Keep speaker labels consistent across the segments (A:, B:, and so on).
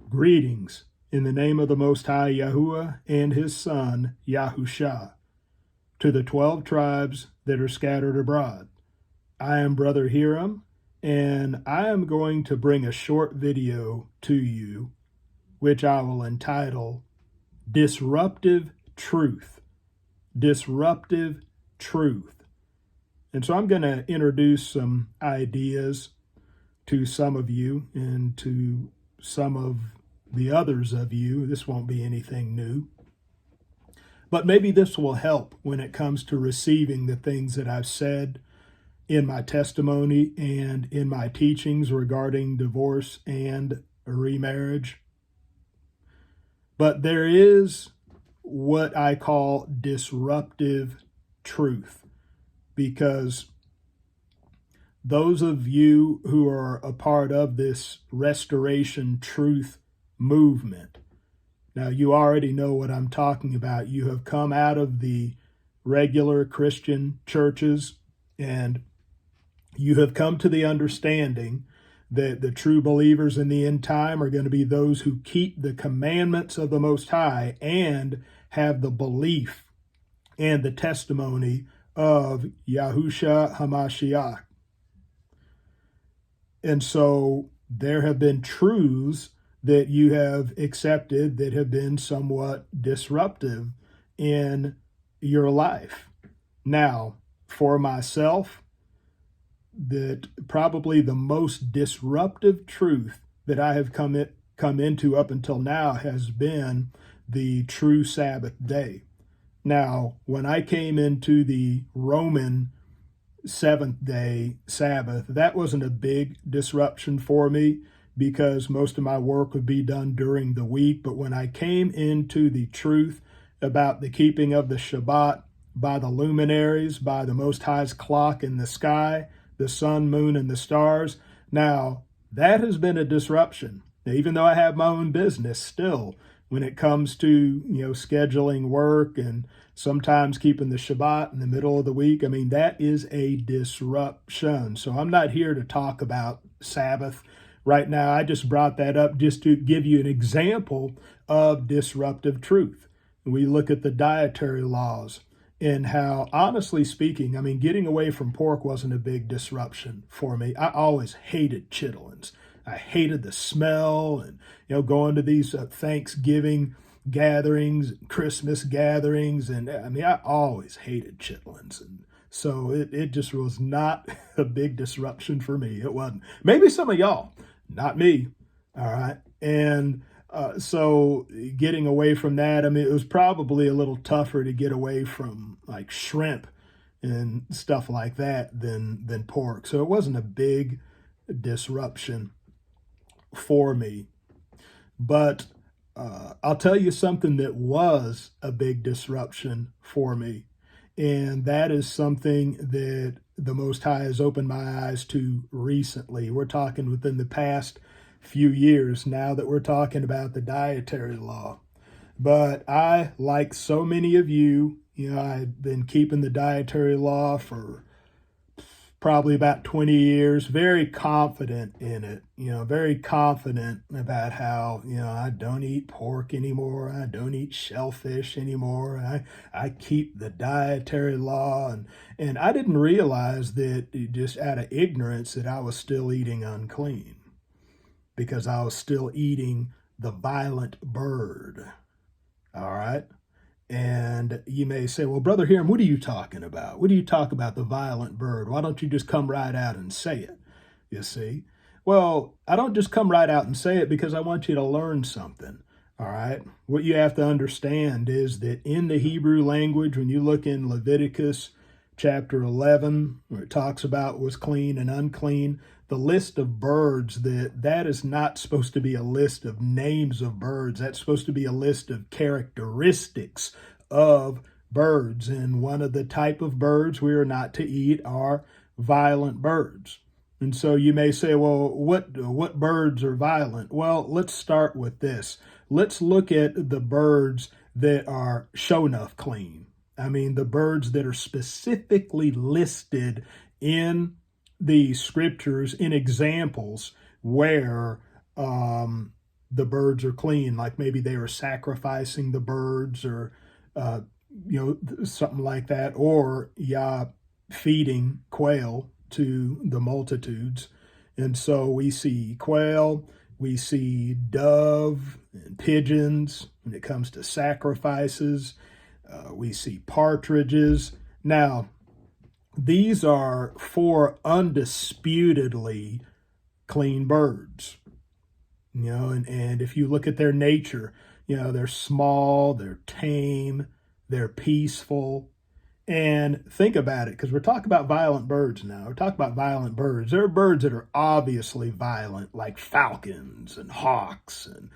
A: Greetings in the name of the Most High Yahuwah and his Son, Yahusha, to the 12 tribes that are scattered abroad. I am Brother Hiram, and I am going to bring a short video to you, which I will entitle Disruptive Truth. Disruptive Truth. And so I'm going to introduce some ideas to some of you and to some of the others of you. This won't be anything new, but maybe this will help when it comes to receiving the things that I've said in my testimony and in my teachings regarding divorce and remarriage. But there is what I call disruptive truth, because those of you who are a part of this restoration truth movement, now you already know what I'm talking about. You have come out of the regular Christian churches and you have come to the understanding that the true believers in the end time are going to be those who keep the commandments of the Most High and have the belief and the testimony of Yahusha HaMashiach. And so there have been truths that you have accepted that have been somewhat disruptive in your life. Now, for myself, that probably the most disruptive truth that I have come into up until now has been the true Sabbath day. Now, when I came into the Roman seventh day Sabbath, that wasn't a big disruption for me because most of my work would be done during the week. But when I came into the truth about the keeping of the Shabbat by the luminaries, by the Most High's clock in the sky, the sun, moon, and the stars, now that has been a disruption. Now, even though I have my own business still, when it comes to, scheduling work and sometimes keeping the Shabbat in the middle of the week, I mean, that is a disruption. So I'm not here to talk about Sabbath right now. I just brought that up just to give you an example of disruptive truth. We look at the dietary laws and how, honestly speaking, I mean, getting away from pork wasn't a big disruption for me. I always hated chitlins. I hated the smell and, going to these Thanksgiving gatherings, Christmas gatherings. And I mean, I always hated chitlins. And so it just was not a big disruption for me. It wasn't. Maybe some of y'all, not me. All right. And so getting away from that, I mean, it was probably a little tougher to get away from like shrimp and stuff like that than pork. So it wasn't a big disruption for me. But I'll tell you something that was a big disruption for me. And that is something that the Most High has opened my eyes to recently. We're talking within the past few years now that we're talking about the dietary law. But I, like so many of you, I've been keeping the dietary law for probably about 20 years, very confident in it, very confident about how, I don't eat pork anymore. I don't eat shellfish anymore. I keep the dietary law. And I didn't realize that just out of ignorance that I was still eating unclean because I was still eating the violent bird. All right. And you may say, well, Brother Hiram, what are you talking about? What do you talk about the violent bird? Why don't you just come right out and say it? You see? Well, I don't just come right out and say it because I want you to learn something. All right. What you have to understand is that in the Hebrew language, when you look in Leviticus chapter 11, where it talks about what's clean and unclean, the list of birds, that is not supposed to be a list of names of birds. That's supposed to be a list of characteristics of birds. And one of the type of birds we are not to eat are violent birds. And so you may say, well, what birds are violent? Well, let's start with this. Let's look at the birds that are show enough clean. I mean, the birds that are specifically listed in the scriptures in examples where the birds are clean, like maybe they were sacrificing the birds or, uh, something like that, or Yah feeding quail to the multitudes. And so we see quail, we see dove and pigeons when it comes to sacrifices. We see partridges. Now, these are four undisputedly clean birds. And if you look at their nature, they're small, they're tame, they're peaceful. And think about it, because we're talking about violent birds now. We're talking about violent birds. There are birds that are obviously violent, like falcons and hawks and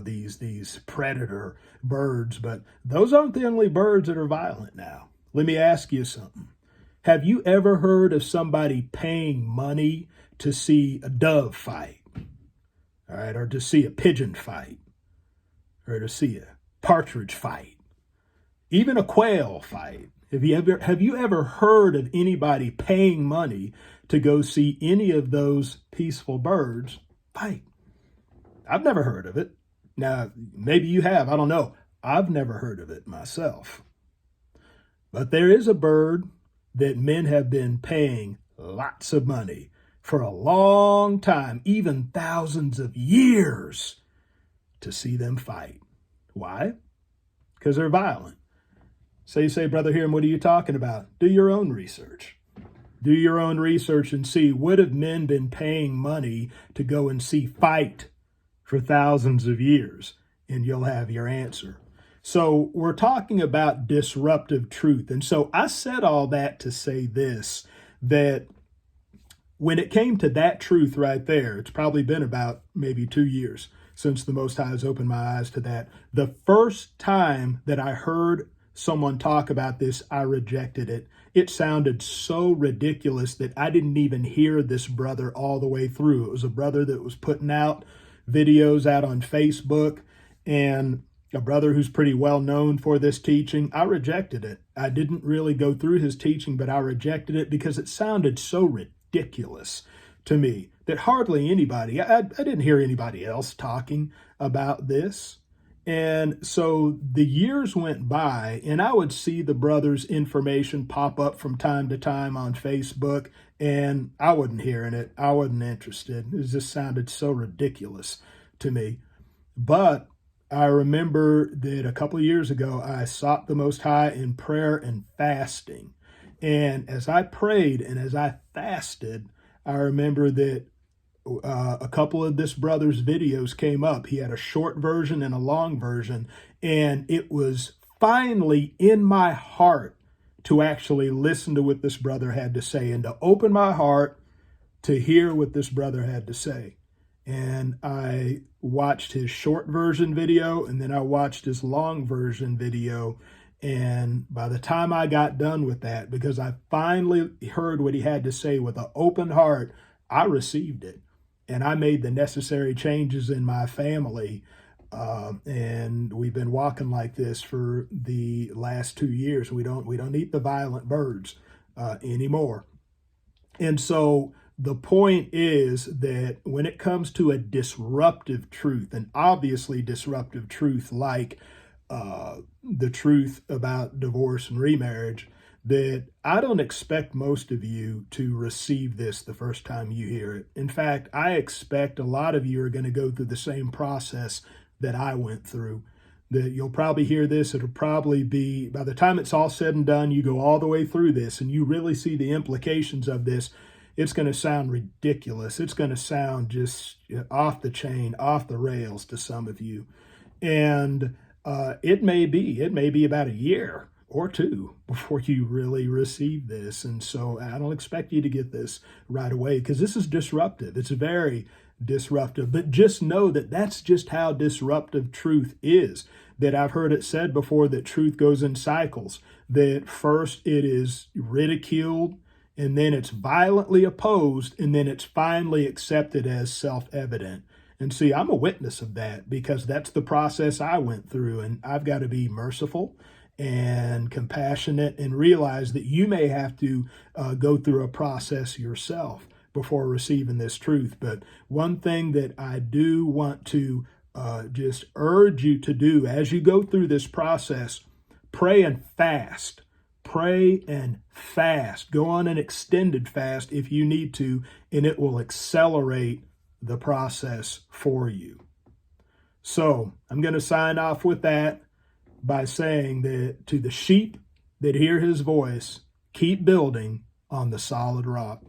A: these predator birds, but those aren't the only birds that are violent now. Let me ask you something. Have you ever heard of somebody paying money to see a dove fight? All right, or to see a pigeon fight, or to see a partridge fight, even a quail fight? Have you ever heard of anybody paying money to go see any of those peaceful birds fight? I've never heard of it. Now, maybe you have, I don't know. I've never heard of it myself. But there is a bird that men have been paying lots of money for a long time, even thousands of years, to see them fight. Why? Because they're violent. So you say, Brother Hiram, what are you talking about? Do your own research. Do your own research and see, what have men been paying money to go and see fight for thousands of years? And you'll have your answer. So we're talking about disruptive truth. And so I said all that to say this, that when it came to that truth right there, it's probably been about maybe 2 years since the Most High has opened my eyes to that. The first time that I heard someone talk about this, I rejected it. It sounded so ridiculous that I didn't even hear this brother all the way through. It was a brother that was putting out videos out on Facebook, and a brother who's pretty well known for this teaching. I rejected it. I didn't really go through his teaching, but I rejected it because it sounded so ridiculous to me that hardly anybody, I didn't hear anybody else talking about this. And so the years went by, and I would see the brother's information pop up from time to time on Facebook, and I wasn't hearing it. I wasn't interested. It just sounded so ridiculous to me. But I remember that a couple of years ago, I sought the Most High in prayer and fasting. And as I prayed and as I fasted, I remember that a couple of this brother's videos came up. He had a short version and a long version, and it was finally in my heart to actually listen to what this brother had to say and to open my heart to hear what this brother had to say. And I watched his short version video, and then I watched his long version video. And by the time I got done with that, because I finally heard what he had to say with an open heart, I received it. And I made the necessary changes in my family. And we've been walking like this for the last 2 years. We don't eat the violent birds anymore. And so the point is that when it comes to a disruptive truth, and obviously disruptive truth like the truth about divorce and remarriage, that I don't expect most of you to receive this the first time you hear it. In fact, I expect a lot of you are going to go through the same process that I went through. That you'll probably hear this, it'll probably be, by the time it's all said and done, you go all the way through this and you really see the implications of this, it's going to sound ridiculous. It's going to sound just off the chain, off the rails to some of you. And it may be about a year or two before you really receive this. And so I don't expect you to get this right away, because this is disruptive. It's very disruptive. But just know that that's just how disruptive truth is. That I've heard it said before that truth goes in cycles. That first it is ridiculed, and then it's violently opposed, and then it's finally accepted as self-evident. And see, I'm a witness of that, because that's the process I went through, and I've got to be merciful and compassionate and realize that you may have to go through a process yourself before receiving this truth. But one thing that I do want to just urge you to do as you go through this process, pray and fast. Pray and fast. Go on an extended fast if you need to, and it will accelerate the process for you. So I'm going to sign off with that by saying that to the sheep that hear his voice, keep building on the solid rock.